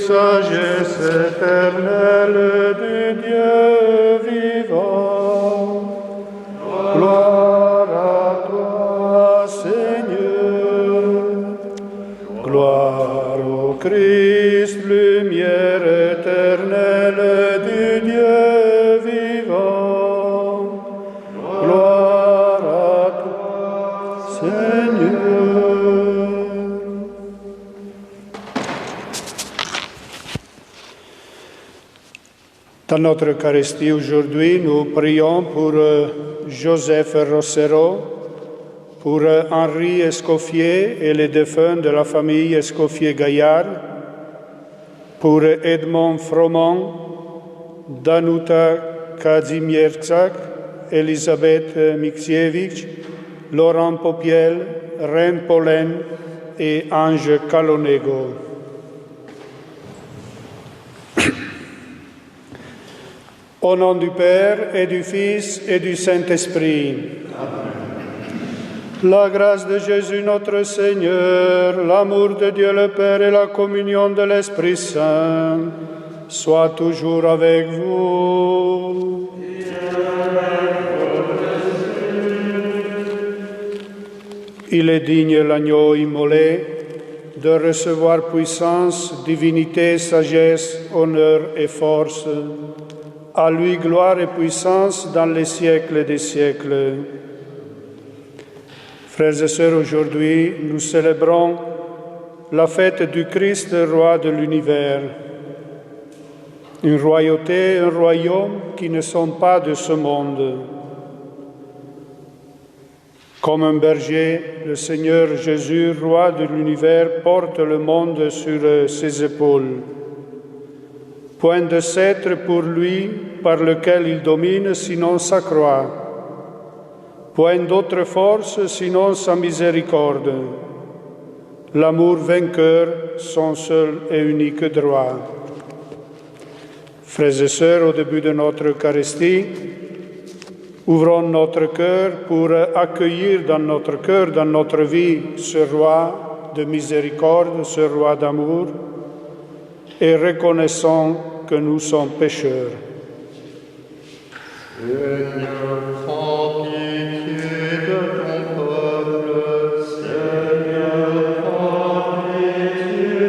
Sagesse éternelle du Dieu vivant, gloire à toi, Seigneur. Gloire au Christ, lumière éternelle du Dieu vivant, gloire à toi, Seigneur. Dans notre Eucharistie aujourd'hui, nous prions pour Joseph Rossero, pour Henri Escoffier et les défunts de la famille Escoffier-Gaillard, pour Edmond Froment, Danuta Kazimierzak, Elisabeth Miksiewicz, Laurent Popiel, Reine Pollen et Ange Calonego. Au nom du Père et du Fils et du Saint-Esprit. Amen. La grâce de Jésus notre Seigneur, l'amour de Dieu le Père et la communion de l'Esprit Saint soient toujours avec vous. Il est digne l'agneau immolé de recevoir puissance, divinité, sagesse, honneur et force. À lui gloire et puissance dans les siècles des siècles. Frères et sœurs, aujourd'hui, nous célébrons la fête du Christ, roi de l'univers. Une royauté, un royaume qui ne sont pas de ce monde. Comme un berger, le Seigneur Jésus, roi de l'univers, porte le monde sur ses épaules. Point de sceptre pour lui par lequel il domine, sinon sa croix. Point d'autre force, sinon sa miséricorde. L'amour vainqueur, son seul et unique droit. Frères et sœurs, au début de notre Eucharistie, ouvrons notre cœur pour accueillir dans notre cœur, dans notre vie, ce roi de miséricorde, ce roi d'amour, et reconnaissons que nous sommes pécheurs. Seigneur, prends pitié de ton peuple. Seigneur, prends pitié.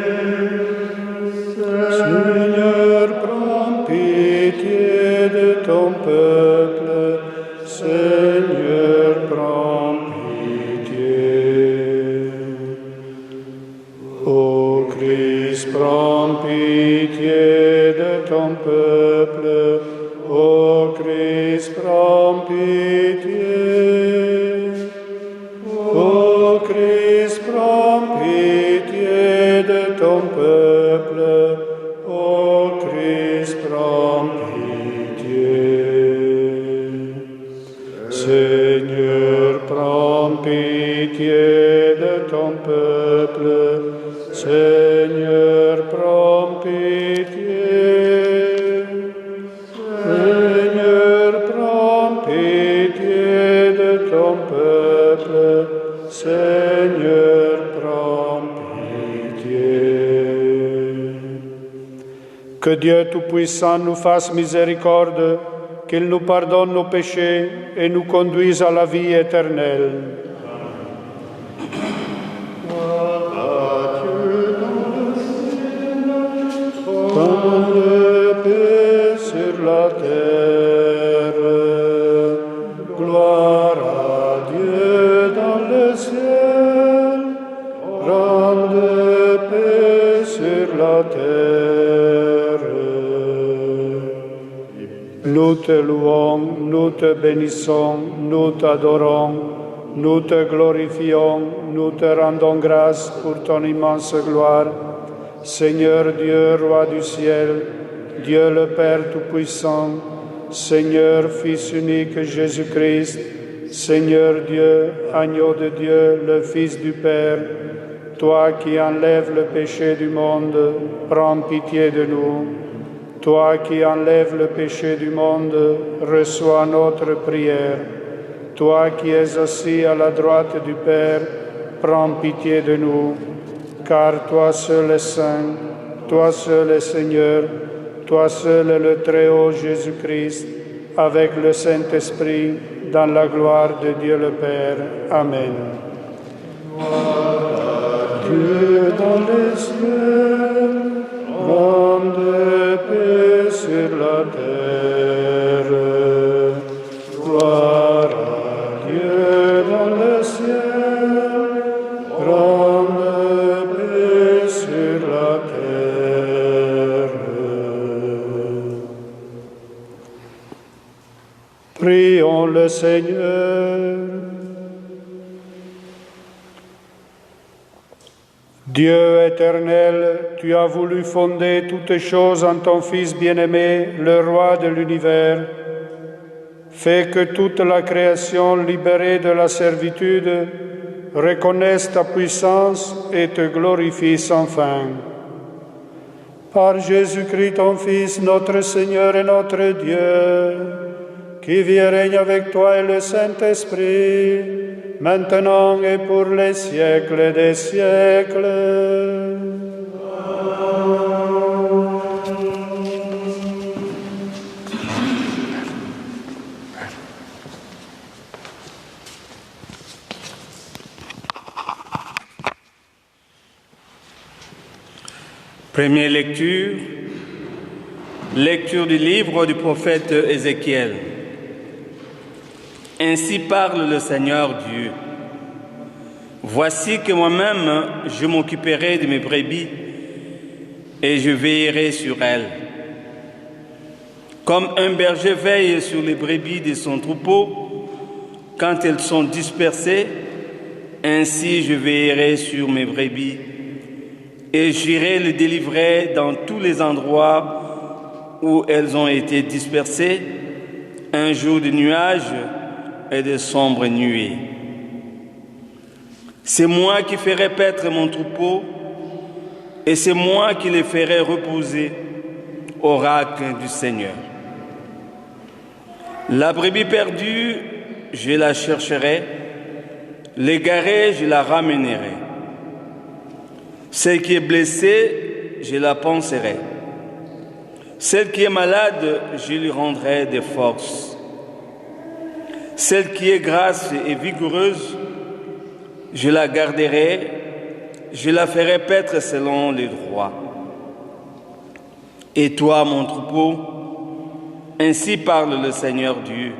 Seigneur, prends pitié de ton peuple. Seigneur, prends pitié. Ô Christ, prends pitié de ton peuple. Ô Christ, prends pitié. Ô Christ, prends pitié de ton peuple. Ô Christ, prends pitié. Seigneur, prends pitié de ton peuple. Seigneur, prends pitié. Seigneur, prends pitié de ton peuple. Seigneur, prends pitié. Que Dieu Tout-Puissant nous fasse miséricorde, qu'il nous pardonne nos péchés et nous conduise à la vie éternelle. Tant de paix sur la terre, gloire à Dieu dans le ciel, grande paix sur la terre. Nous te louons, nous te bénissons, nous t'adorons, nous te glorifions, nous te rendons grâce pour ton immense gloire. Seigneur Dieu, Roi du ciel, Dieu le Père Tout-Puissant, Seigneur Fils unique Jésus-Christ, Seigneur Dieu, Agneau de Dieu, le Fils du Père, Toi qui enlèves le péché du monde, prends pitié de nous. Toi qui enlèves le péché du monde, reçois notre prière. Toi qui es assis à la droite du Père, prends pitié de nous. Car toi seul es saint, toi seul es Seigneur, toi seul es le Très-Haut Jésus-Christ, avec le Saint-Esprit, dans la gloire de Dieu le Père. Amen. Dieu dans les cieux, grande paix sur la terre. Gloire à Dieu dans le ciel, grande paix sur la terre. Prions le Seigneur. Dieu éternel, tu as voulu fonder toutes choses en ton Fils bien-aimé, le Roi de l'univers. Fais que toute la création libérée de la servitude reconnaisse ta puissance et te glorifie sans fin. Par Jésus-Christ, ton Fils, notre Seigneur et notre Dieu, qui vit et règne avec toi et le Saint-Esprit, maintenant et pour les siècles des siècles. Première lecture, lecture du livre du prophète Ézéchiel. Ainsi parle le Seigneur Dieu. Voici que moi-même, je m'occuperai de mes brebis et je veillerai sur elles. Comme un berger veille sur les brebis de son troupeau, quand elles sont dispersées, ainsi je veillerai sur mes brebis et j'irai les délivrer dans tous les endroits où elles ont été dispersées, un jour de nuages et de sombres nuées. C'est moi qui ferai paître mon troupeau et c'est moi qui les ferai reposer, oracle du Seigneur. La brebis perdue, je la chercherai, l'égarée, je la ramènerai. Celle qui est blessée, je la panserai. Celle qui est malade, je lui rendrai des forces. Celle qui est grasse et vigoureuse, je la garderai, je la ferai paître selon les droits. Et toi, mon troupeau, ainsi parle le Seigneur Dieu.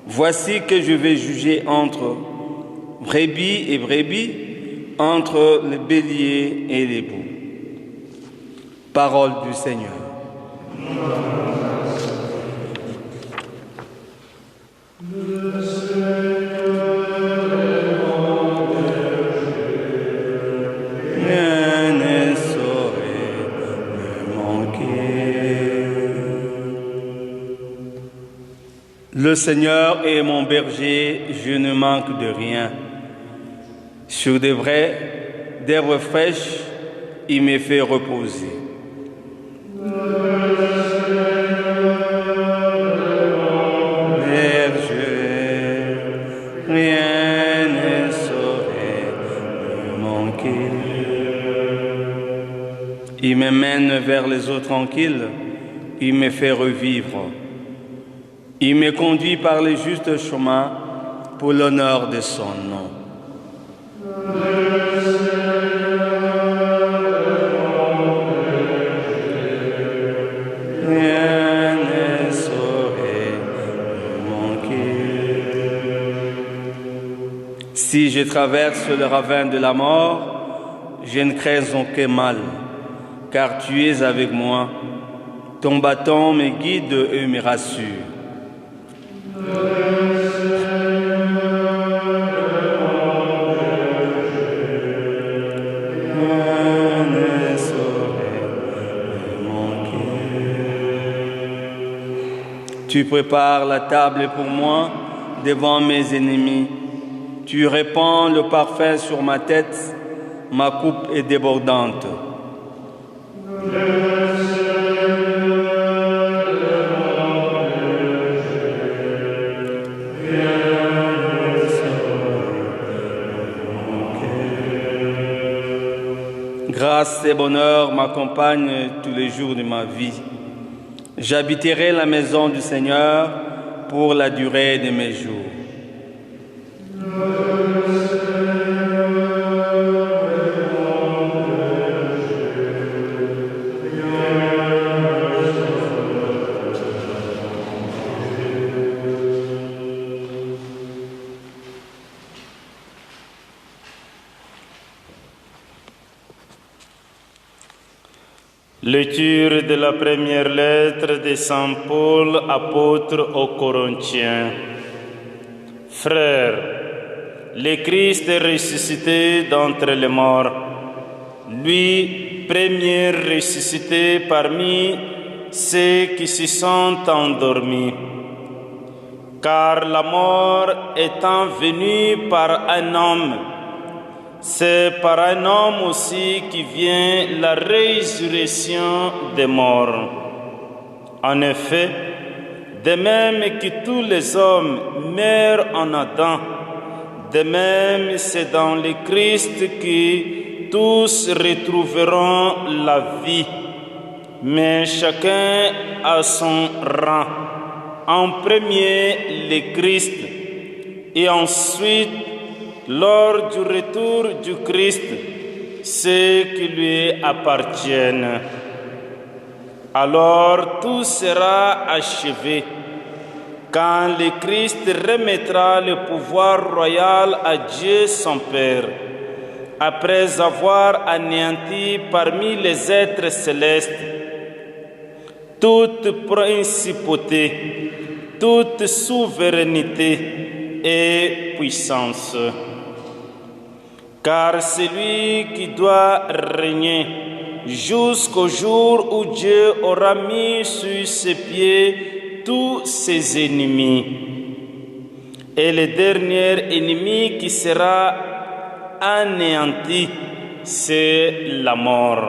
Voici que je vais juger entre brebis et brebis, entre les béliers et les boucs. Parole du Seigneur. Le Seigneur est mon berger, je ne manque de rien. Sur des vrais, d'herbes fraîches, il me fait reposer. Berger, rien ne saurait me manquer. Il me mène vers les eaux tranquilles, il me fait revivre. Il me conduit par les justes chemins pour l'honneur de son nom. Rien ne saurait me manquer. Si je traverse le ravin de la mort, je ne crains aucun mal, car tu es avec moi. Ton bâton me guide et me rassure. Tu prépares la table pour moi devant mes ennemis. Tu répands le parfum sur ma tête. ma coupe est débordante. Grâce et bonheur m'accompagnent tous les jours de ma vie. J'habiterai la maison du Seigneur pour la durée de mes jours. Lecture de la première lettre de Saint Paul, apôtre aux Corinthiens. Frères, le Christ est ressuscité d'entre les morts, lui, premier ressuscité parmi ceux qui se sont endormis. Car la mort étant venue par un homme, c'est par un homme aussi qui vient la résurrection des morts. En effet, de même que tous les hommes meurent en Adam, de même c'est dans le Christ que tous retrouveront la vie, mais chacun à son rang. En premier, le Christ, et ensuite, lors du retour du Christ, ceux qui lui appartiennent. Alors tout sera achevé, quand le Christ remettra le pouvoir royal à Dieu son Père, après avoir anéanti parmi les êtres célestes toute principauté, toute souveraineté et puissance. Car celui qui doit régner jusqu'au jour où Dieu aura mis sur ses pieds tous ses ennemis. Et le dernier ennemi qui sera anéanti, c'est la mort.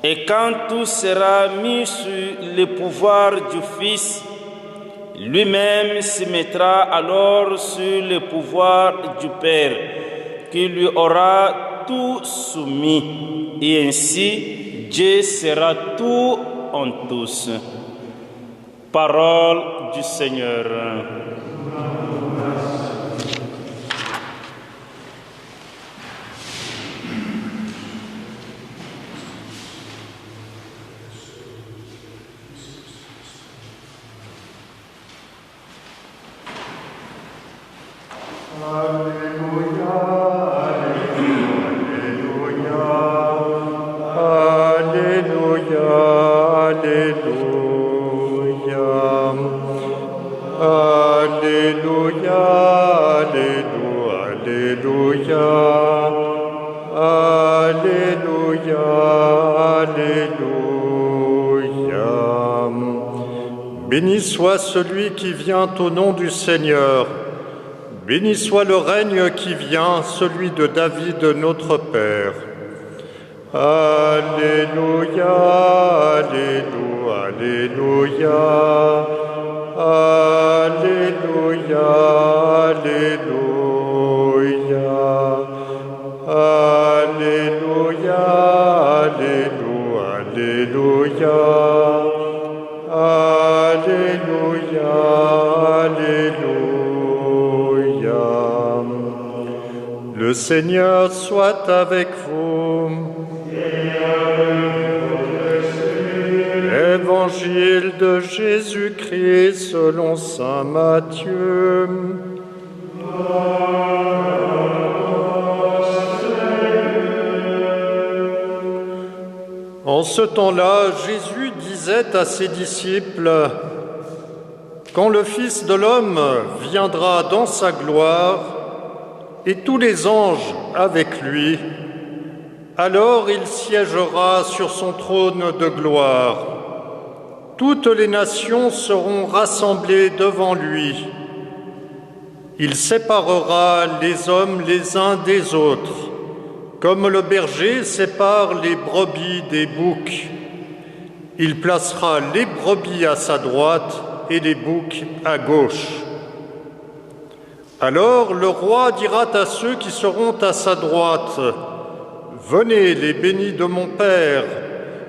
Et quand tout sera mis sous le pouvoir du Fils, lui-même se mettra alors sur le pouvoir du Père, qui lui aura tout soumis, et ainsi Dieu sera tout en tous. Parole du Seigneur. Béni soit celui qui vient au nom du Seigneur. Béni soit le règne qui vient, celui de David notre Père. Alléluia, Alléluia, Alléluia, Alléluia, Alléluia, Alléluia, Alléluia. Alléluia, Alléluia. Le Seigneur soit avec vous. Évangile de Jésus-Christ selon saint Matthieu. En ce temps-là, Jésus disait à ses disciples: « Quand le Fils de l'homme viendra dans sa gloire, et tous les anges avec lui, alors il siégera sur son trône de gloire. Toutes les nations seront rassemblées devant lui. Il séparera les hommes les uns des autres, Comme le berger sépare les brebis des boucs, il placera les brebis à sa droite et les boucs à gauche. Alors le roi dira à ceux qui seront à sa droite, « Venez, les bénis de mon Père,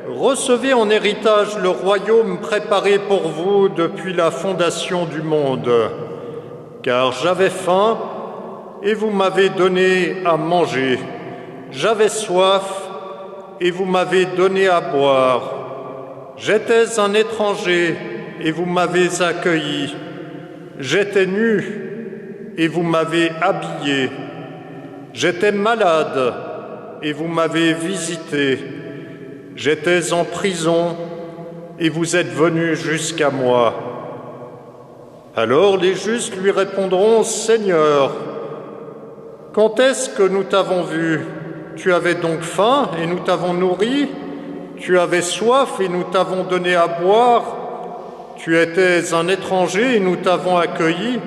recevez en héritage le royaume préparé pour vous depuis la fondation du monde. Car j'avais faim et vous m'avez donné à manger. J'avais soif et vous m'avez donné à boire. J'étais un étranger et vous m'avez accueilli. J'étais nu et vous m'avez habillé. J'étais malade et vous m'avez visité. J'étais en prison et vous êtes venus jusqu'à moi. » Alors les justes lui répondront, « Seigneur, quand est-ce que nous t'avons vu? Tu avais donc faim et nous t'avons nourri? Tu avais soif et nous t'avons donné à boire? Tu étais un étranger et nous t'avons accueilli?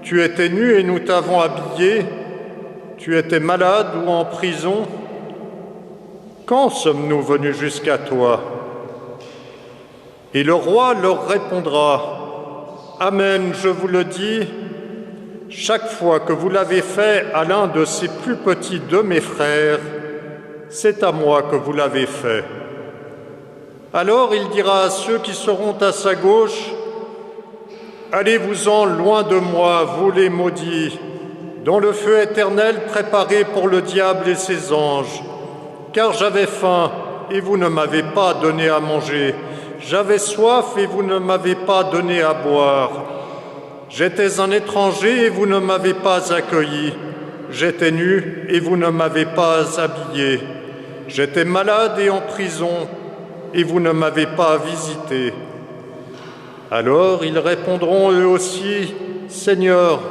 Tu étais nu et nous t'avons habillé? Tu étais malade ou en prison? Quand sommes-nous venus jusqu'à toi? » Et le roi leur répondra, « Amen, je vous le dis, chaque fois que vous l'avez fait à l'un de ces plus petits de mes frères, c'est à moi que vous l'avez fait. » Alors il dira à ceux qui seront à sa gauche, « Allez-vous-en loin de moi, vous les maudits, dans le feu éternel préparé pour le diable et ses anges. Car j'avais faim et vous ne m'avez pas donné à manger. J'avais soif et vous ne m'avez pas donné à boire. J'étais un étranger et vous ne m'avez pas accueilli. J'étais nu et vous ne m'avez pas habillé. J'étais malade et en prison et vous ne m'avez pas visité. » Alors ils répondront eux aussi, « Seigneur,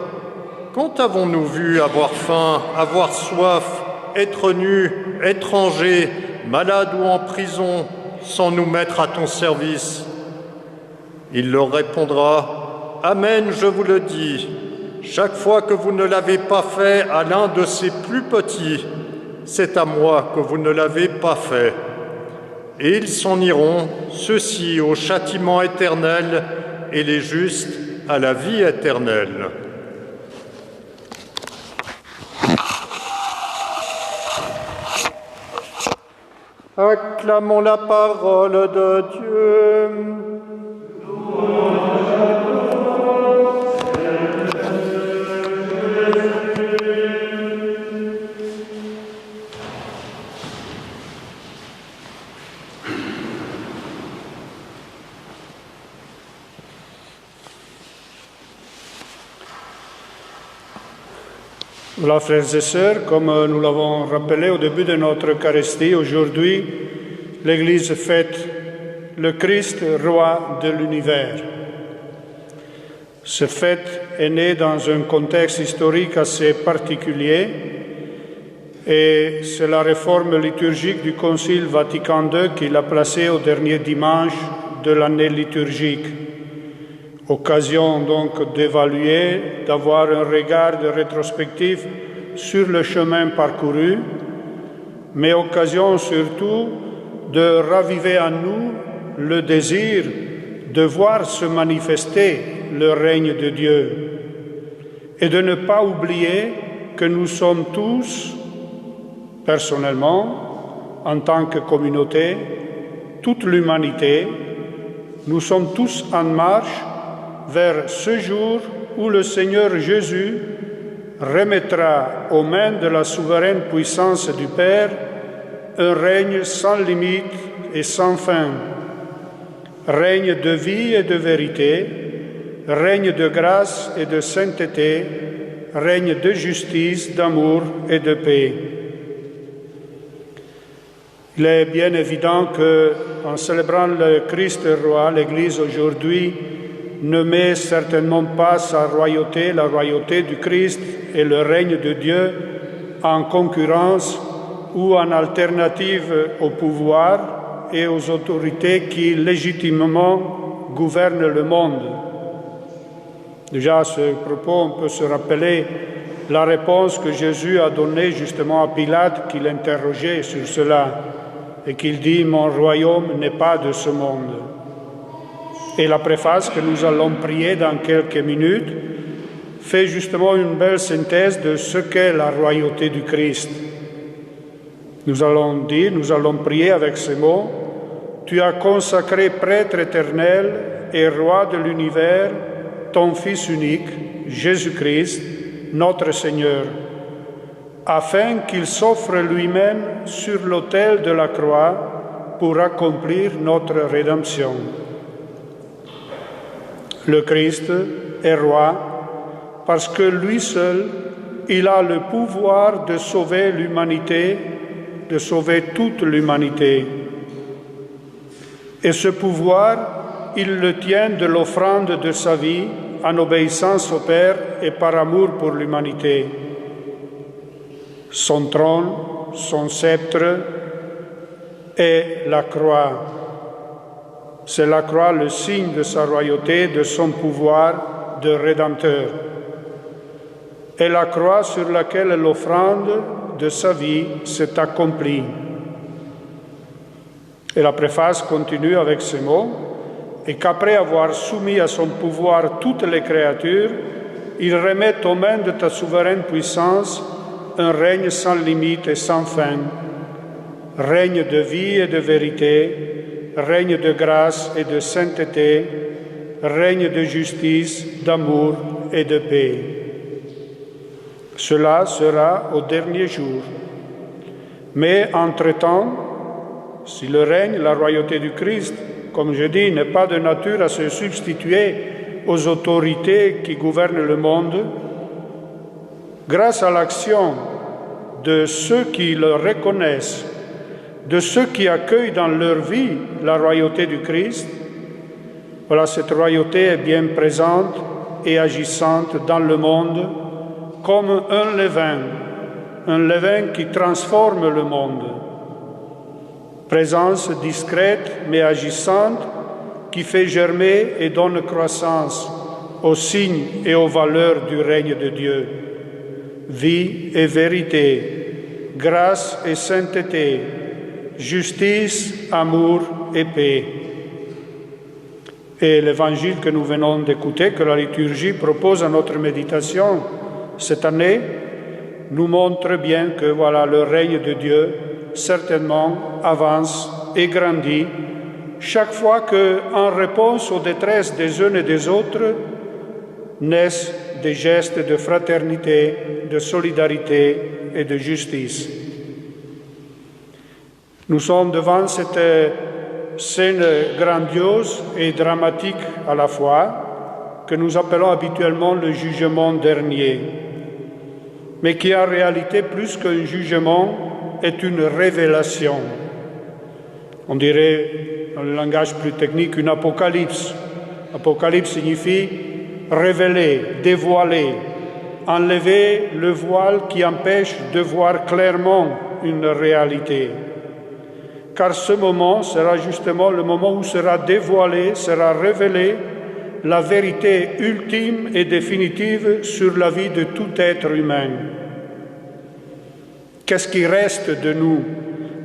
quand avons-nous vu avoir faim, avoir soif, être nus, étrangers, malades ou en prison, sans nous mettre à ton service ?» Il leur répondra, « Amen, je vous le dis, chaque fois que vous ne l'avez pas fait à l'un de ces plus petits, c'est à moi que vous ne l'avez pas fait. » Et ils s'en iront, ceux-ci au châtiment éternel et les justes à la vie éternelle. Acclamons la parole de Dieu. Voilà, frères et sœurs, comme nous l'avons rappelé au début de notre Eucharistie, aujourd'hui, l'Église fête le Christ, roi de l'univers. Cette fête est née dans un contexte historique assez particulier et c'est la réforme liturgique du Concile Vatican II qui l'a placé au dernier dimanche de l'année liturgique. Occasion donc d'évaluer, d'avoir un regard rétrospectif sur le chemin parcouru, mais occasion surtout de raviver en nous le désir de voir se manifester le règne de Dieu et de ne pas oublier que nous sommes tous, personnellement, en tant que communauté, toute l'humanité, nous sommes tous en marche vers ce jour où le Seigneur Jésus remettra aux mains de la souveraine puissance du Père un règne sans limite et sans fin, règne de vie et de vérité, règne de grâce et de sainteté, règne de justice, d'amour et de paix. Il est bien évident qu'en célébrant le Christ roi, l'Église aujourd'hui ne met certainement pas sa royauté, la royauté du Christ et le règne de Dieu en concurrence ou en alternative au pouvoir et aux autorités qui légitimement gouvernent le monde. Déjà, à ce propos, on peut se rappeler la réponse que Jésus a donnée justement à Pilate, qui l'interrogeait sur cela, et qu'il dit « Mon royaume n'est pas de ce monde ». Et la préface que nous allons prier dans quelques minutes fait justement une belle synthèse de ce qu'est la royauté du Christ. Nous allons prier avec ces mots « Tu as consacré prêtre éternel et roi de l'univers, ton Fils unique, Jésus-Christ, notre Seigneur, afin qu'il s'offre lui-même sur l'autel de la croix pour accomplir notre rédemption. Le Christ est roi parce que lui seul, il a le pouvoir de sauver l'humanité, de sauver toute l'humanité. Et ce pouvoir, il le tient de l'offrande de sa vie en obéissance au Père et par amour pour l'humanité. Son trône, son sceptre est la croix. C'est la croix le signe de sa royauté, de son pouvoir de Rédempteur. Et la croix sur laquelle l'offrande de sa vie s'est accomplie. Et la préface continue avec ces mots, et qu'après avoir soumis à son pouvoir toutes les créatures, il remet aux mains de ta souveraine puissance un règne sans limite et sans fin, règne de vie et de vérité, règne de grâce et de sainteté, règne de justice, d'amour et de paix. Cela sera au dernier jour. Mais entre-temps, si le règne, la royauté du Christ, comme je dis, n'est pas de nature à se substituer aux autorités qui gouvernent le monde, grâce à l'action de ceux qui le reconnaissent, de ceux qui accueillent dans leur vie la royauté du Christ, voilà, cette royauté est bien présente et agissante dans le monde comme un levain qui transforme le monde. Présence discrète mais agissante qui fait germer et donne croissance aux signes et aux valeurs du règne de Dieu. Vie et vérité, grâce et sainteté, justice, amour et paix. Et l'évangile que nous venons d'écouter, que la liturgie propose à notre méditation cette année, nous montre bien que voilà, le règne de Dieu certainement avance et grandit chaque fois que, en réponse aux détresses des uns et des autres, naissent des gestes de fraternité, de solidarité et de justice. Nous sommes devant cette scène grandiose et dramatique à la fois, que nous appelons habituellement le jugement dernier, mais qui en réalité, plus qu'un jugement, est une révélation. On dirait, dans le langage plus technique, une apocalypse. Apocalypse signifie révéler, dévoiler, enlever le voile qui empêche de voir clairement une réalité. Car ce moment sera justement le moment où sera dévoilé, sera révélé la vérité ultime et définitive sur la vie de tout être humain. Qu'est-ce qui reste de nous?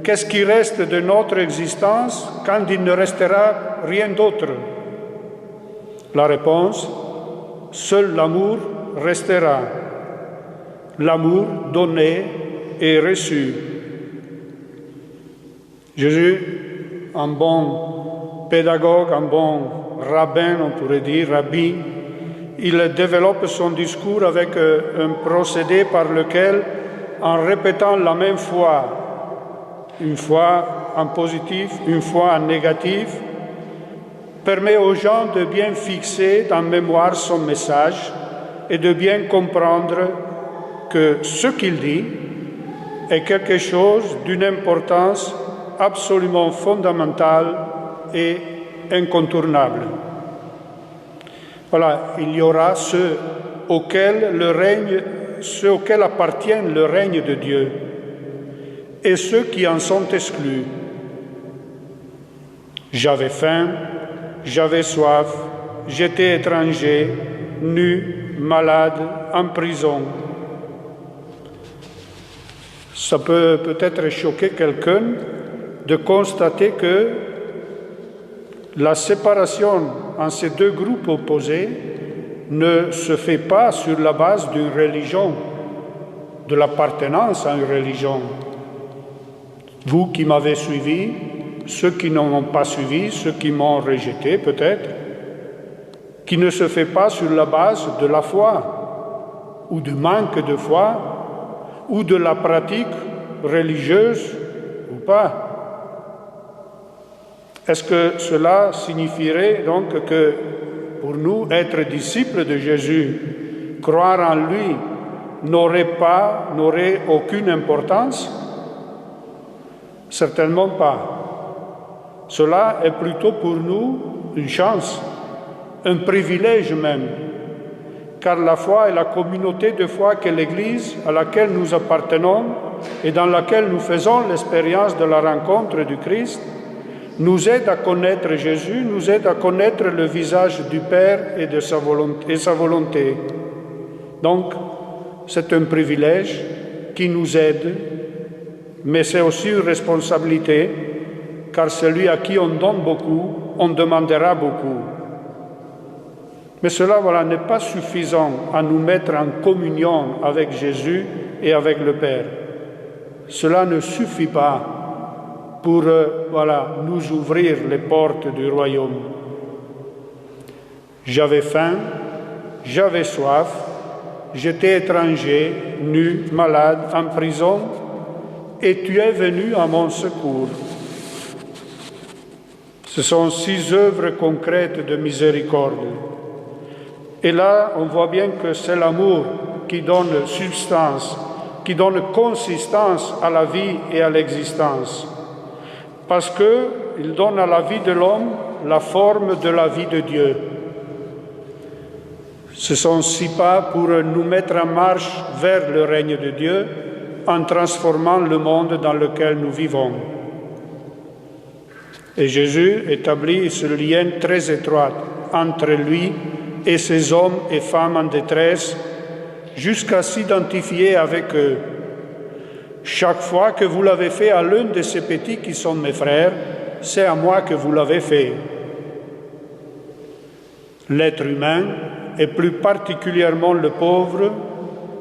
Qu'est-ce qui reste de notre existence quand il ne restera rien d'autre? La réponse, seul l'amour restera. L'amour donné et reçu. Jésus, un bon pédagogue, un bon rabbin, on pourrait dire, rabbi, il développe son discours avec un procédé par lequel, en répétant la même foi, une fois en positif, une fois en négatif, permet aux gens de bien fixer en mémoire son message et de bien comprendre que ce qu'il dit est quelque chose d'une importance absolument fondamentale et incontournable. Voilà, il y aura ceux auxquels appartient le règne de Dieu et ceux qui en sont exclus. J'avais faim, j'avais soif, j'étais étranger, nu, malade, en prison. Ça peut peut-être choquer quelqu'un de constater que la séparation en ces deux groupes opposés ne se fait pas sur la base d'une religion, de l'appartenance à une religion. Vous qui m'avez suivi, ceux qui ne m'ont pas suivi, ceux qui m'ont rejeté peut-être, qui ne se fait pas sur la base de la foi, ou du manque de foi, ou de la pratique religieuse ou pas. Est-ce que cela signifierait donc que pour nous, être disciples de Jésus, croire en lui, n'aurait aucune importance? Certainement pas. Cela est plutôt pour nous une chance, un privilège même, car la foi est la communauté de foi que l'Église à laquelle nous appartenons et dans laquelle nous faisons l'expérience de la rencontre du Christ nous aide à connaître Jésus, nous aide à connaître le visage du Père et de sa volonté. Donc, c'est un privilège qui nous aide, mais c'est aussi une responsabilité, car celui à qui on donne beaucoup, on demandera beaucoup. Mais cela, n'est pas suffisant à nous mettre en communion avec Jésus et avec le Père. Cela ne suffit pas pour nous ouvrir les portes du royaume. J'avais faim, j'avais soif, j'étais étranger, nu, malade, en prison, et tu es venu à mon secours. Ce sont 6 œuvres concrètes de miséricorde. Et là, on voit bien que c'est l'amour qui donne substance, qui donne consistance à la vie et à l'existence. Parce qu'il donne à la vie de l'homme la forme de la vie de Dieu. Ce sont 6 pas pour nous mettre en marche vers le règne de Dieu en transformant le monde dans lequel nous vivons. Et Jésus établit ce lien très étroit entre lui et ces hommes et femmes en détresse jusqu'à s'identifier avec eux. Chaque fois que vous l'avez fait à l'un de ces petits qui sont mes frères, c'est à moi que vous l'avez fait. L'être humain, et plus particulièrement le pauvre,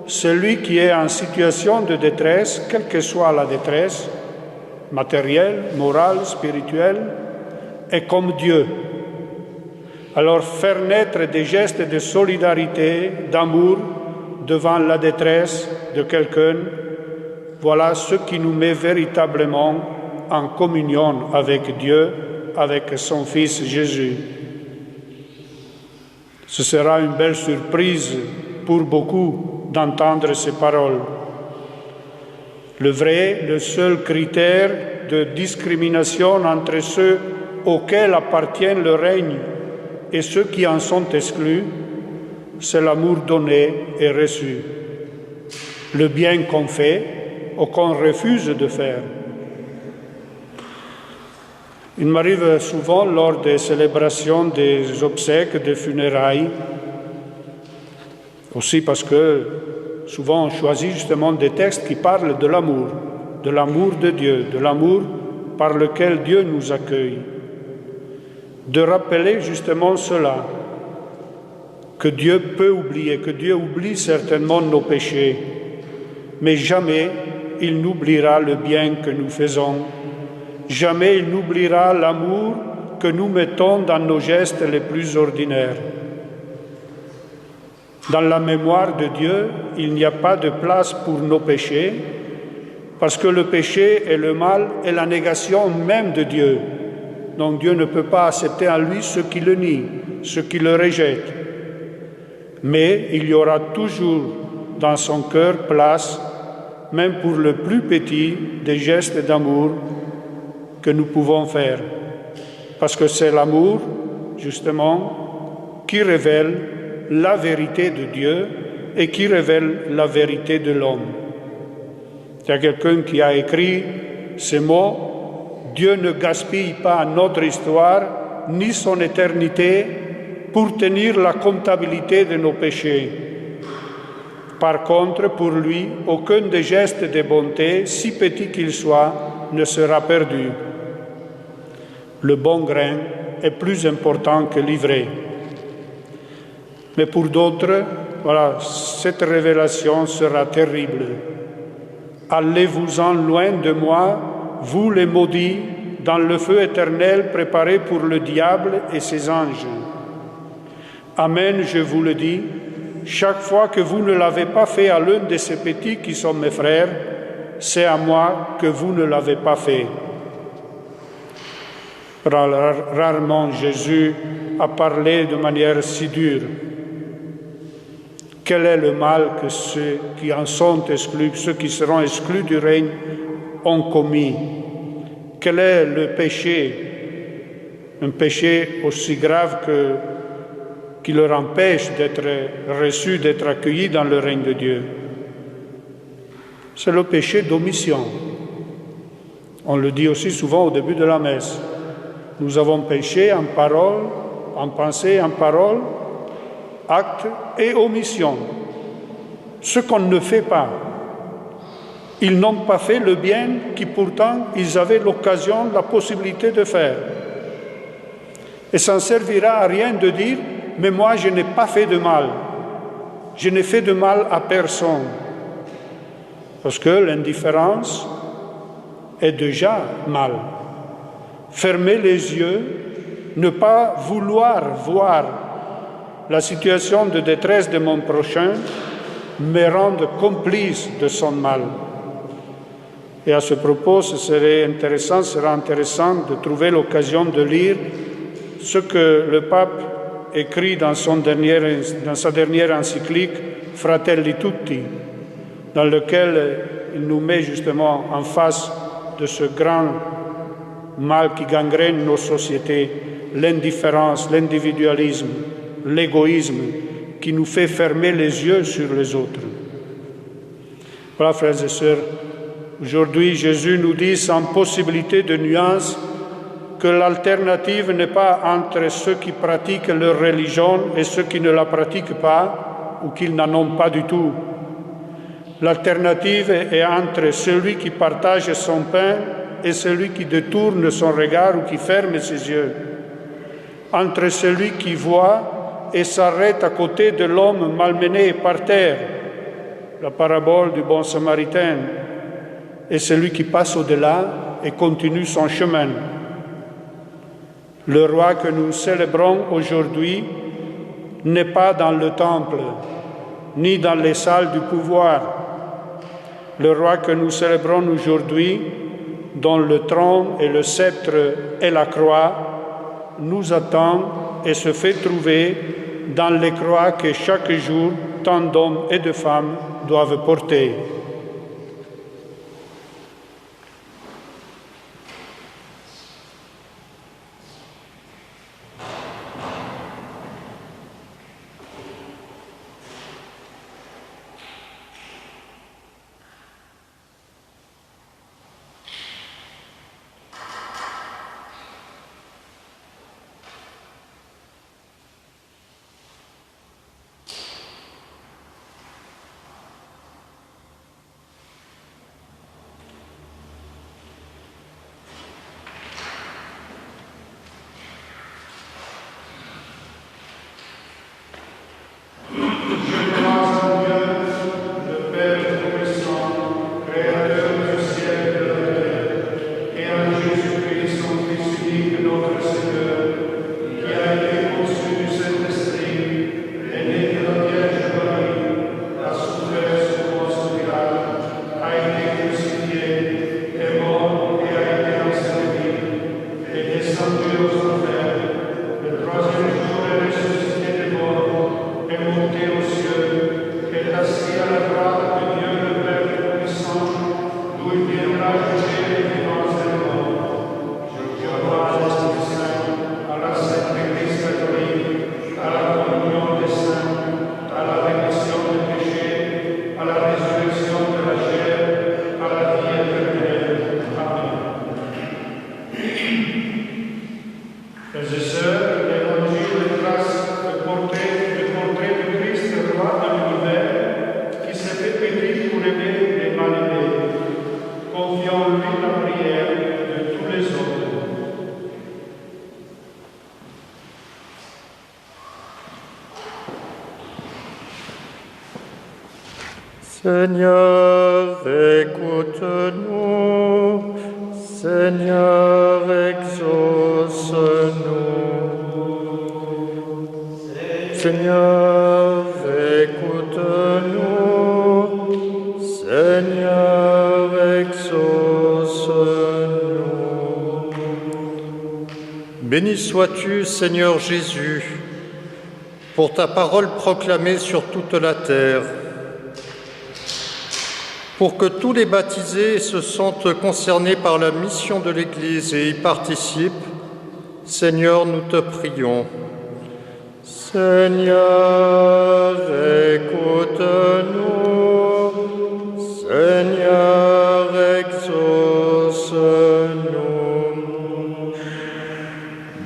celui qui est en situation de détresse, quelle que soit la détresse, matérielle, morale, spirituelle, est comme Dieu. Alors faire naître des gestes de solidarité, d'amour, devant la détresse de quelqu'un, voilà ce qui nous met véritablement en communion avec Dieu, avec son Fils Jésus. Ce sera une belle surprise pour beaucoup d'entendre ces paroles. Le seul critère de discrimination entre ceux auxquels appartient le règne et ceux qui en sont exclus, c'est l'amour donné et reçu. Le bien qu'on fait ou qu'on refuse de faire. Il m'arrive souvent lors des célébrations des obsèques, des funérailles, aussi parce que souvent on choisit justement des textes qui parlent de l'amour de Dieu, de l'amour par lequel Dieu nous accueille. De rappeler justement cela, que Dieu peut oublier, que Dieu oublie certainement nos péchés, mais jamais il n'oubliera le bien que nous faisons. Jamais il n'oubliera l'amour que nous mettons dans nos gestes les plus ordinaires. Dans la mémoire de Dieu, il n'y a pas de place pour nos péchés, parce que le péché et le mal est la négation même de Dieu. Donc Dieu ne peut pas accepter en lui ceux qui le nient, ceux qui le rejettent. Mais il y aura toujours dans son cœur place, même pour le plus petit, des gestes d'amour que nous pouvons faire. Parce que c'est l'amour, justement, qui révèle la vérité de Dieu et qui révèle la vérité de l'homme. Il y a quelqu'un qui a écrit ces mots: Dieu ne gaspille pas notre histoire ni son éternité pour tenir la comptabilité de nos péchés. Par contre, pour lui, aucun des gestes de bonté, si petit qu'il soit, ne sera perdu. Le bon grain est plus important que l'ivraie. Mais pour d'autres, cette révélation sera terrible. Allez-vous-en loin de moi, vous les maudits, dans le feu éternel préparé pour le diable et ses anges. Amen, je vous le dis, chaque fois que vous ne l'avez pas fait à l'un de ces petits qui sont mes frères, c'est à moi que vous ne l'avez pas fait. Rarement Jésus a parlé de manière si dure. Quel est le mal que ceux qui en sont exclus, ceux qui seront exclus du règne, ont commis? Quel est le péché? Un péché aussi grave qui leur empêche d'être reçus, d'être accueillis dans le règne de Dieu. C'est le péché d'omission. On le dit aussi souvent au début de la messe. Nous avons péché en parole, en pensée, en parole, acte et omission. Ce qu'on ne fait pas. Ils n'ont pas fait le bien qui pourtant ils avaient l'occasion, la possibilité de faire. Et ça ne servira à rien de dire « mais moi je n'ai pas fait de mal, je n'ai fait de mal à personne ». Parce que l'indifférence est déjà mal. Fermer les yeux, ne pas vouloir voir la situation de détresse de mon prochain, me rendre complice de son mal. Et à ce propos, sera intéressant de trouver l'occasion de lire ce que le pape écrit dans sa dernière encyclique « Fratelli Tutti », dans lequel il nous met justement en face de ce grand mal qui gangrène nos sociétés, l'indifférence, l'individualisme, l'égoïsme, qui nous fait fermer les yeux sur les autres. Voilà, frères et sœurs, aujourd'hui Jésus nous dit sans possibilité de nuance que l'alternative n'est pas entre ceux qui pratiquent leur religion et ceux qui ne la pratiquent pas ou qui n'en ont pas du tout. L'alternative est entre celui qui partage son pain et celui qui détourne son regard ou qui ferme ses yeux. Entre celui qui voit et s'arrête à côté de l'homme malmené par terre, la parabole du bon samaritain, et celui qui passe au-delà et continue son chemin. Le roi que nous célébrons aujourd'hui n'est pas dans le temple, ni dans les salles du pouvoir. Le roi que nous célébrons aujourd'hui, dont le trône et le sceptre et la croix, nous attend et se fait trouver dans les croix que chaque jour tant d'hommes et de femmes doivent porter. Seigneur, écoute-nous. Seigneur, exauce-nous. Seigneur, écoute-nous. Seigneur, exauce-nous. Béni sois-tu, Seigneur Jésus, pour ta parole proclamée sur toute la terre, pour que tous les baptisés se sentent concernés par la mission de l'Église et y participent. Seigneur, nous te prions. Seigneur, écoute-nous. Seigneur, exauce-nous.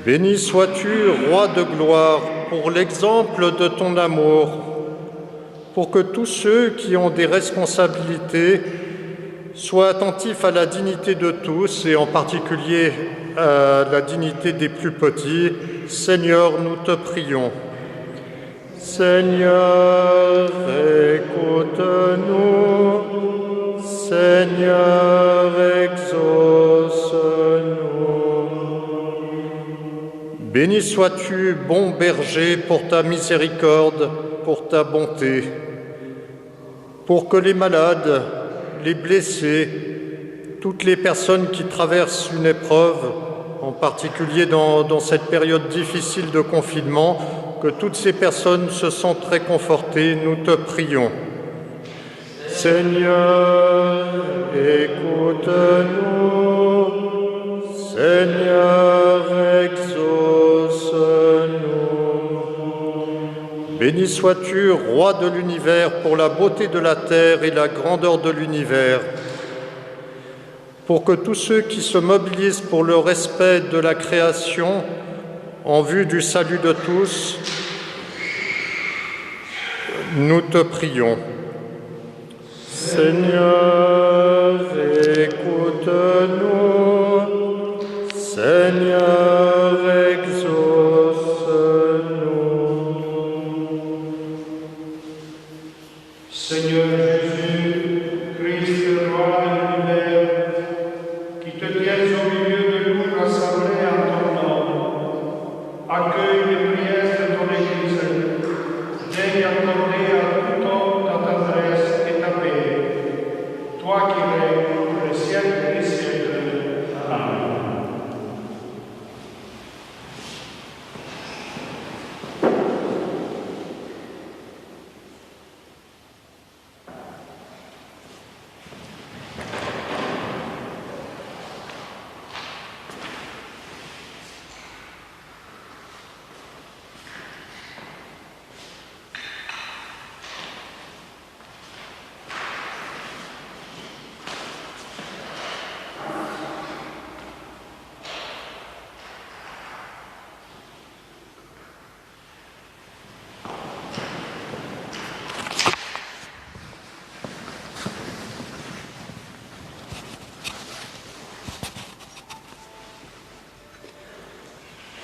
Béni sois-tu, Roi de gloire, pour l'exemple de ton amour, pour que tous ceux qui ont des responsabilités soient attentifs à la dignité de tous et en particulier à la dignité des plus petits. Seigneur, nous te prions. Seigneur, écoute-nous. Seigneur, exauce-nous. Béni sois-tu, bon berger, pour ta miséricorde, pour ta bonté, pour que les malades, les blessés, toutes les personnes qui traversent une épreuve, en particulier dans cette période difficile de confinement, que toutes ces personnes se sentent réconfortées, nous te prions. Seigneur, écoute-nous. Seigneur, exauce-nous. Béni sois-tu, Roi de l'univers, pour la beauté de la terre et la grandeur de l'univers, pour que tous ceux qui se mobilisent pour le respect de la création en vue du salut de tous, nous te prions. Seigneur, écoute-nous. Seigneur, exauce-nous. Seigneur Jésus, Christ, Roi de l'univers, qui te tiens au milieu de nous rassemblés en ton nom, accueille les prières de ton Église, daigne accorder à tout homme ta tendresse et ta paix, toi qui règnes pour les siècles des siècles. Amen.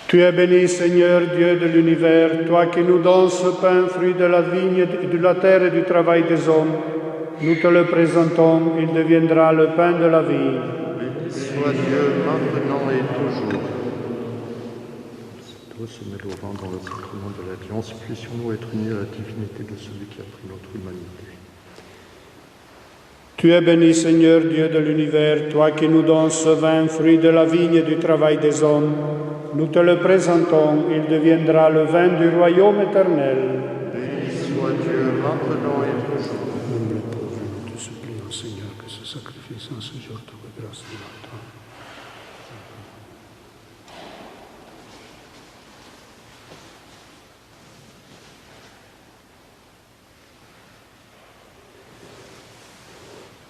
Tu es béni, Seigneur, Dieu de l'univers, toi qui nous donnes ce pain, fruit de la vigne, de la terre et du travail des hommes. Nous te le présentons, il deviendra le pain de la vie. Béni soit Dieu maintenant et toujours. Se met au vent dans le sacrement de l'alliance, puissions-nous être unis à la divinité de celui qui a pris notre humanité. Tu es béni, Seigneur, Dieu de l'univers, toi qui nous donnes ce vin, fruit de la vigne et du travail des hommes. Nous te le présentons, il deviendra le vin du royaume éternel. Béni soit Dieu maintenant et toujours. Nous les pauvres, nous te supplions, Seigneur, que ce sacrifice en ce jour trouve grâce de notre temps.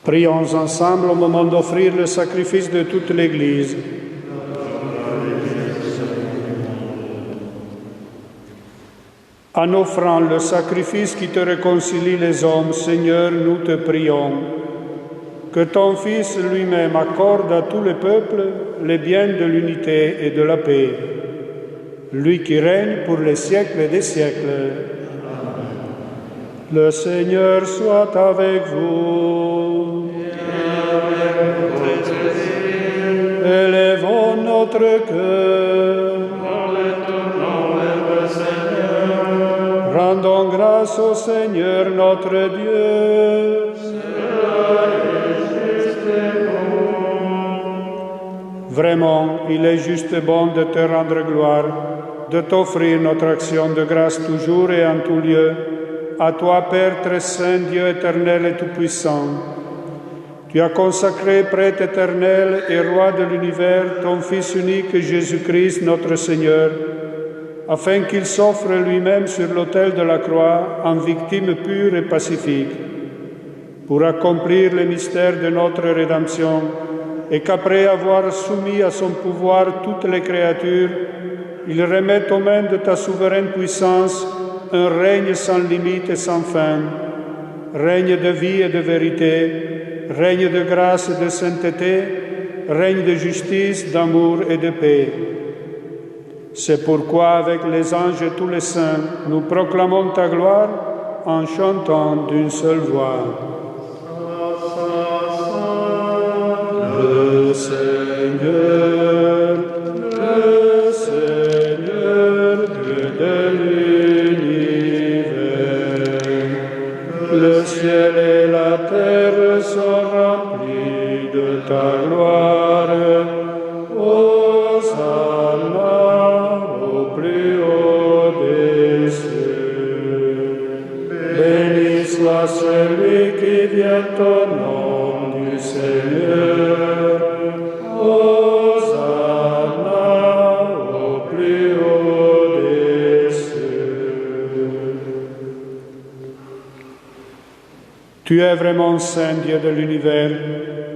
Prions ensemble au moment d'offrir le sacrifice de toute l'Église. En offrant le sacrifice qui te réconcilie les hommes, Seigneur, nous te prions. Que ton Fils lui-même accorde à tous les peuples les biens de l'unité et de la paix. Lui qui règne pour les siècles des siècles. Le Seigneur soit avec vous. Élevons notre cœur. Rendons grâce au Seigneur notre Dieu. Vraiment, il est juste et bon de te rendre gloire, de t'offrir notre action de grâce toujours et en tout lieu. À toi, Père très saint, Dieu éternel et tout-puissant. Tu as consacré prêtre éternel et roi de l'univers ton Fils unique Jésus-Christ, notre Seigneur, afin qu'il s'offre lui-même sur l'autel de la croix en victime pure et pacifique, pour accomplir les mystères de notre rédemption, et qu'après avoir soumis à son pouvoir toutes les créatures, il remette aux mains de ta souveraine puissance un règne sans limite et sans fin, règne de vie et de vérité, règne de grâce et de sainteté, règne de justice, d'amour et de paix. C'est pourquoi, avec les anges et tous les saints, nous proclamons ta gloire en chantant d'une seule voix. Le Seigneur, Dieu de l'univers, le ciel et la terre sont remplis de ta gloire. Hosanna au plus haut des cieux. Béni soit celui qui vient au nom du Seigneur. Hosanna au plus haut des cieux. Tu es vraiment saint, Dieu de l'univers,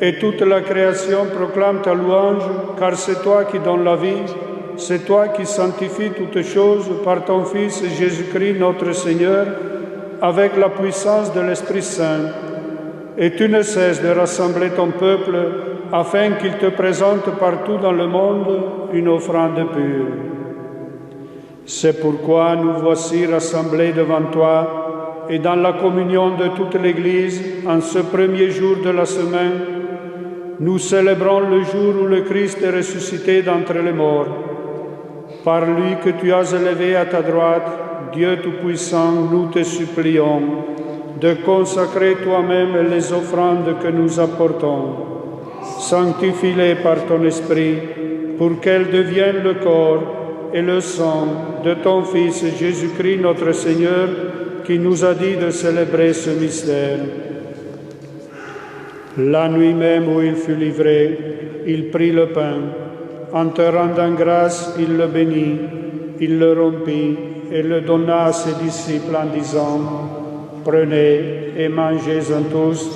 et toute la création proclame ta louange, car c'est toi qui donnes la vie, c'est toi qui sanctifies toutes choses par ton Fils Jésus-Christ notre Seigneur, avec la puissance de l'Esprit Saint. Et tu ne cesses de rassembler ton peuple afin qu'il te présente partout dans le monde une offrande pure. C'est pourquoi nous voici rassemblés devant toi et dans la communion de toute l'Église, en ce premier jour de la semaine, nous célébrons le jour où le Christ est ressuscité d'entre les morts. Par lui que tu as élevé à ta droite, Dieu Tout-Puissant, nous te supplions de consacrer toi-même les offrandes que nous apportons. Sanctifie-les par ton Esprit, pour qu'elles deviennent le corps et le sang de ton Fils Jésus-Christ notre Seigneur, qui nous a dit de célébrer ce mystère. La nuit même où il fut livré, il prit le pain. En te rendant grâce, il le bénit, il le rompit et le donna à ses disciples en disant : « Prenez et mangez-en tous,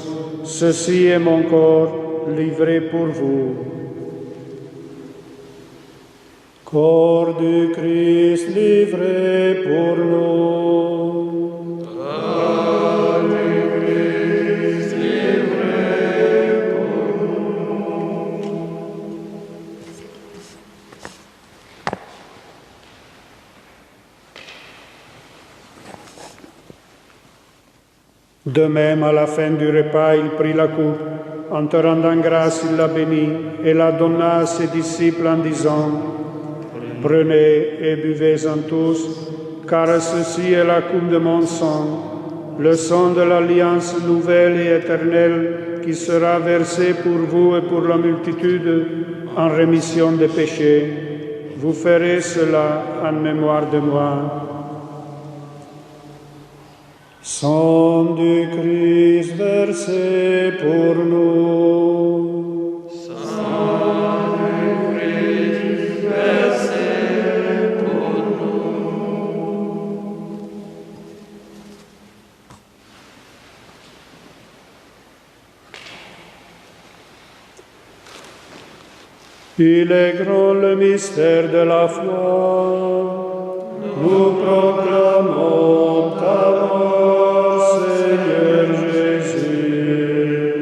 ceci est mon corps livré pour vous. » Corps du Christ livré pour nous. De même, à la fin du repas, il prit la coupe. En te rendant grâce, il la bénit et la donna à ses disciples en disant : « Prenez et buvez-en tous, car ceci est la coupe de mon sang, le sang de l'alliance nouvelle et éternelle qui sera versé pour vous et pour la multitude en rémission des péchés. Vous ferez cela en mémoire de moi. » Sang du Christ versé pour nous. Sang du Christ versé pour nous. Il est grand le mystère de la foi. Nous proclamons ta mort, Seigneur Jésus.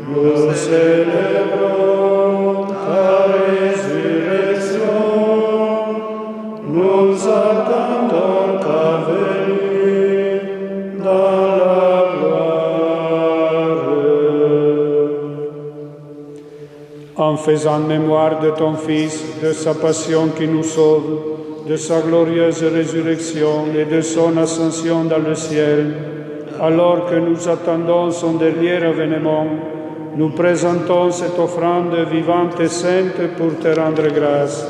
Nous célébrons ta résurrection. Nous attendons ta venue dans la gloire. En faisant mémoire de ton Fils, de sa passion qui nous sauve, de sa glorieuse résurrection et de son ascension dans le ciel, alors que nous attendons son dernier avènement, nous présentons cette offrande vivante et sainte pour te rendre grâce.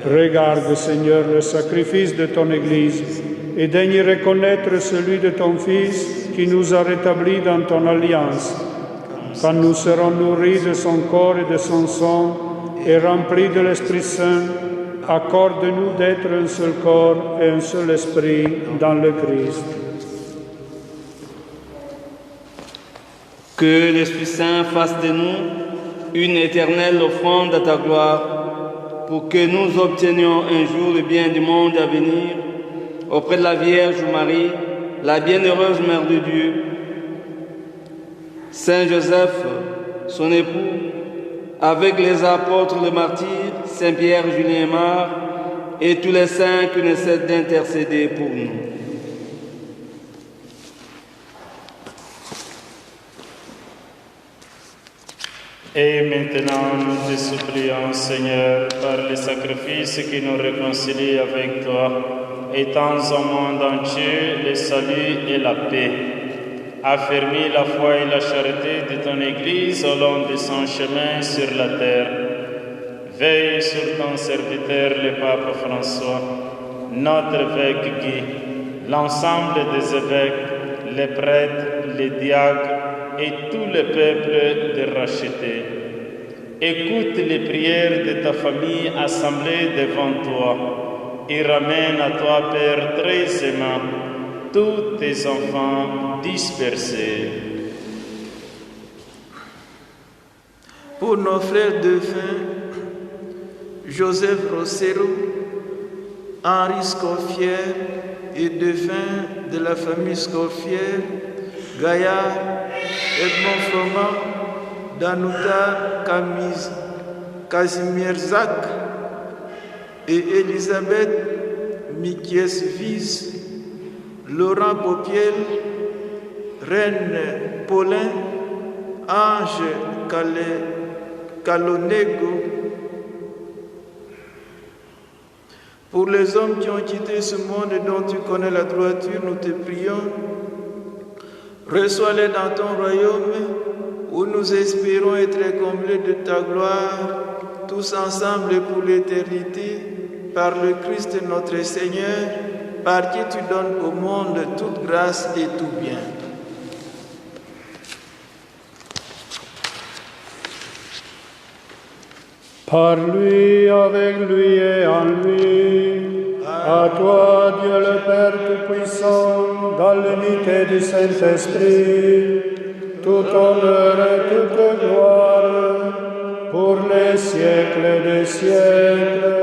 Regarde, Seigneur, le sacrifice de ton Église et daigne reconnaître celui de ton Fils qui nous a rétablis dans ton alliance. Quand nous serons nourris de son corps et de son sang et remplis de l'Esprit Saint, accorde-nous d'être un seul corps et un seul esprit dans le Christ. Que l'Esprit Saint fasse de nous une éternelle offrande à ta gloire, pour que nous obtenions un jour le bien du monde à venir, auprès de la Vierge Marie, la bienheureuse Mère de Dieu, Saint Joseph, son époux, avec les apôtres, les martyrs, Saint Pierre, Julien et Marc, et tous les saints qui ne cessent d'intercéder pour nous. Et maintenant, nous te supplions, Seigneur, par les sacrifices qui nous réconcilient avec toi, étends au monde entier le salut et la paix. Affermis la foi et la charité de ton Église au long de son chemin sur la terre. Veille sur ton serviteur, le pape François, notre évêque Guy, l'ensemble des évêques, les prêtres, les diacres et tout le peuple de racheter. Écoute les prières de ta famille assemblée devant toi et ramène à toi, Père très aimant, tous tes enfants dispersés. Pour nos frères défunts, Joseph Rossero, Henri Scoffier et défunts de la famille Scoffier, Gaillard, Edmond Froment, Danuta Kazimierzak et Elisabeth Mikies-Viz, Laurent Popiel, Reine Paulin, Ange Calonego. Pour les hommes qui ont quitté ce monde et dont tu connais la droiture, nous te prions. Reçois-les dans ton royaume où nous espérons être comblés de ta gloire, tous ensemble et pour l'éternité, par le Christ notre Seigneur, par qui tu donnes au monde toute grâce et tout bien. Par lui, avec lui et en lui, à toi, Dieu le Père Tout-Puissant, dans l'unité du Saint-Esprit, tout honneur et toute gloire, pour les siècles des siècles.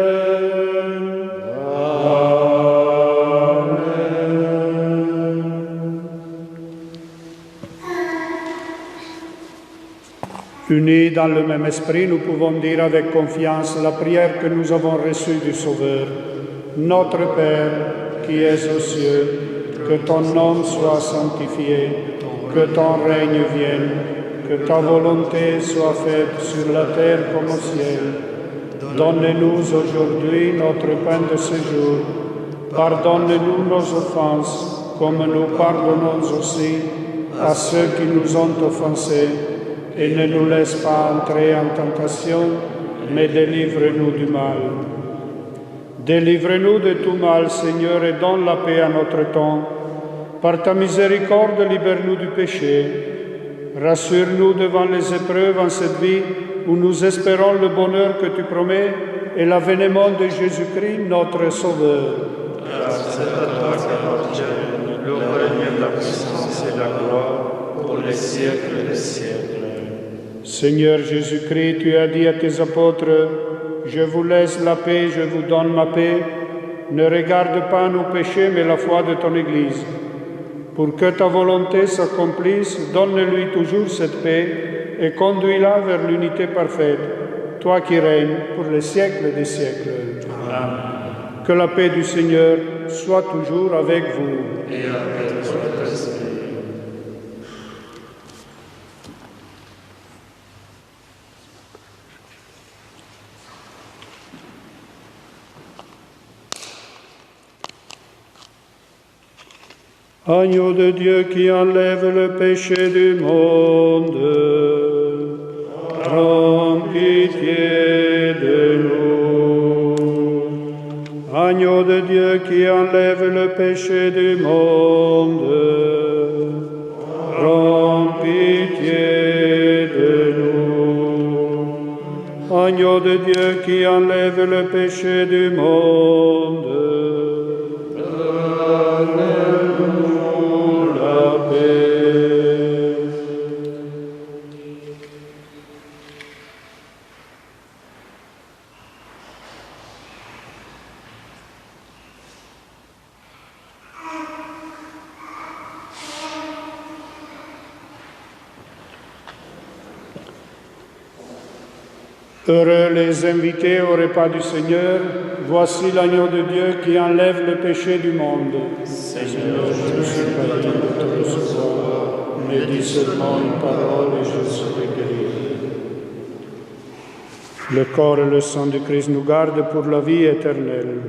Unis dans le même esprit, nous pouvons dire avec confiance la prière que nous avons reçue du Sauveur. Notre Père, qui es aux cieux, que ton nom soit sanctifié, que ton règne vienne, que ta volonté soit faite sur la terre comme au ciel. Donne-nous aujourd'hui notre pain de ce jour. Pardonne-nous nos offenses, comme nous pardonnons aussi à ceux qui nous ont offensés. Et ne nous laisse pas entrer en tentation, mais délivre-nous du mal. Délivre-nous de tout mal, Seigneur, et donne la paix à notre temps. Par ta miséricorde, libère-nous du péché. Rassure-nous devant les épreuves en cette vie où nous espérons le bonheur que tu promets et l'avènement de Jésus-Christ, notre Sauveur. Grâce à toi qui appartient le règne, la puissance et la gloire pour les siècles des siècles. Seigneur Jésus-Christ, tu as dit à tes apôtres, « Je vous laisse la paix, je vous donne ma paix. Ne regarde pas nos péchés, mais la foi de ton Église. Pour que ta volonté s'accomplisse, donne-lui toujours cette paix et conduis-la vers l'unité parfaite, toi qui règnes pour les siècles des siècles. » Amen. Que la paix du Seigneur soit toujours avec vous. Et avec votre esprit. Agneau de Dieu qui enlève le péché du monde, prends pitié de nous. Agneau de Dieu qui enlève le péché du monde, prends pitié de nous. Agneau de Dieu qui enlève le péché du monde, donne-nous la paix. Heureux les invités au repas du Seigneur, voici l'agneau de Dieu qui enlève le péché du monde. Seigneur, je ne suis pas digne de te recevoir, mais dis seulement une parole et je serai guéri. Le corps et le sang de Christ nous gardent pour la vie éternelle.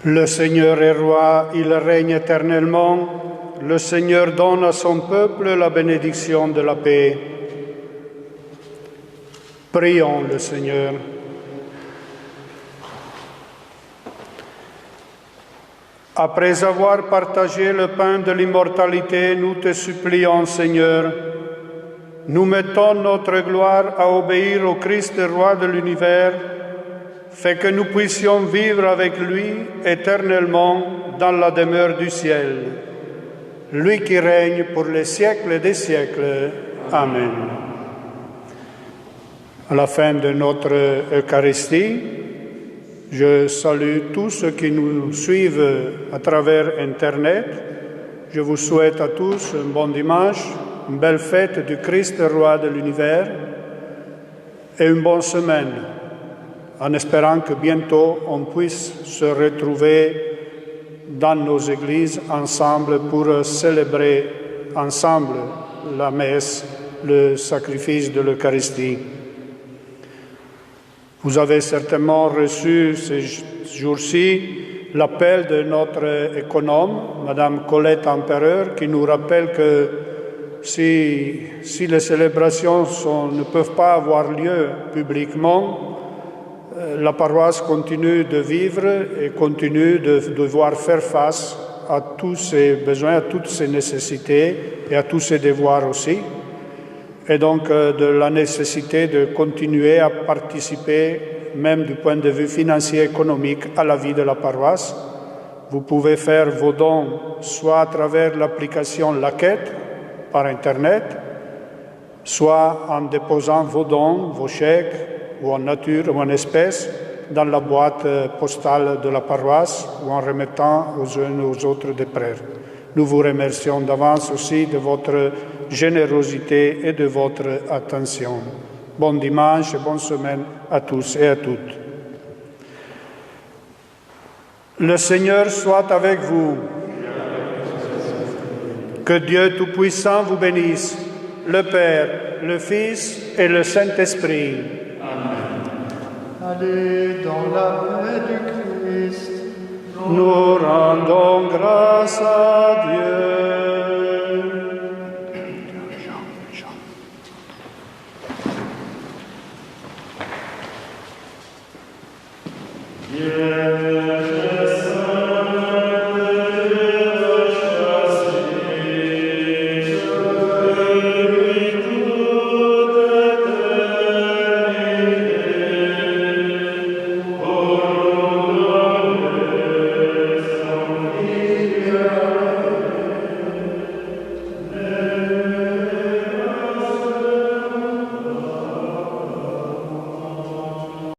Le Seigneur est roi, il règne éternellement. Le Seigneur donne à son peuple la bénédiction de la paix. Prions le Seigneur. Après avoir partagé le pain de l'immortalité, nous te supplions, Seigneur, nous mettons notre gloire à obéir au Christ, roi de l'univers, fait que nous puissions vivre avec lui éternellement dans la demeure du ciel. Lui qui règne pour les siècles des siècles. Amen. À la fin de notre Eucharistie, je salue tous ceux qui nous suivent à travers Internet. Je vous souhaite à tous un bon dimanche, une belle fête du Christ, roi de l'univers, et une bonne semaine, en espérant que bientôt on puisse se retrouver dans nos églises ensemble pour célébrer ensemble la messe, le sacrifice de l'Eucharistie. Vous avez certainement reçu ces jours-ci l'appel de notre économe, Madame Colette Empereur, qui nous rappelle que si les célébrations ne peuvent pas avoir lieu publiquement, la paroisse continue de vivre et continue de devoir faire face à tous ses besoins, à toutes ses nécessités et à tous ses devoirs aussi. Et donc de la nécessité de continuer à participer, même du point de vue financier et économique, à la vie de la paroisse. Vous pouvez faire vos dons soit à travers l'application Laquette par Internet, soit en déposant vos dons, vos chèques, ou en nature ou en espèces, dans la boîte postale de la paroisse ou en remettant aux uns ou aux autres des prêts. Nous vous remercions d'avance aussi de votre générosité et de votre attention. Bon dimanche et bonne semaine à tous et à toutes. Le Seigneur soit avec vous. Que Dieu Tout-Puissant vous bénisse, le Père, le Fils et le Saint-Esprit. Allez dans la paix du Christ. Nous rendons grâce à Dieu.